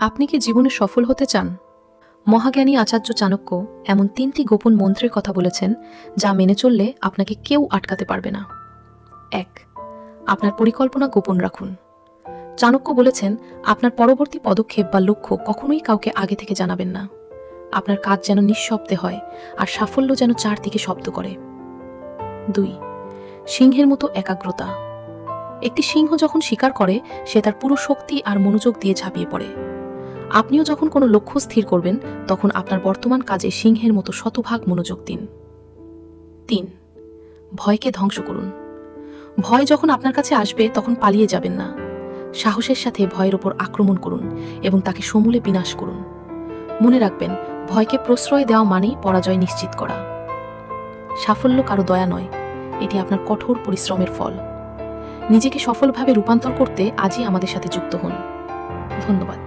আপনি কি জীবনে সফল হতে চান? মহাজ্ঞানী আচার্য চাণক্য এমন 3টি গোপন মন্ত্রের কথা বলেছেন, যা মেনে চললে আপনাকে কেউ আটকাতে পারবে না। 1. আপনার পরিকল্পনা গোপন রাখুন। চাণক্য বলেছেন, আপনার পরবর্তী পদক্ষেপ বা লক্ষ্য কখনোই কাউকে আগে থেকে জানাবেন না। আপনার কাজ যেন নিঃশব্দে হয়, আর সাফল্য যেন চারদিকে শব্দ করে। 2. সিংহের মতো একাগ্রতা। একটি সিংহ যখন শিকার করে, সে তার পুরো শক্তি আর মনোযোগ দিয়ে ঝাঁপিয়ে পড়ে। আপনিও যখন কোনো লক্ষ্য স্থির করবেন, তখন আপনার বর্তমান কাজে সিংহের মতো শতভাগ মনোযোগ দিন। 3. ভয়কে ধ্বংস করুন। ভয় যখন আপনার কাছে আসবে, তখন পালিয়ে যাবেন না। সাহসের সাথে ভয়ের ওপর আক্রমণ করুন এবং তাকে সমূলে বিনাশ করুন। মনে রাখবেন, ভয়কে প্রশ্রয় দেওয়া মানেই পরাজয় নিশ্চিত করা। সাফল্য কারো দয়া নয়, এটি আপনার কঠোর পরিশ্রমের ফল। নিজেকে সফলভাবে রূপান্তর করতে আজই আমাদের সাথে যুক্ত হন। ধন্যবাদ।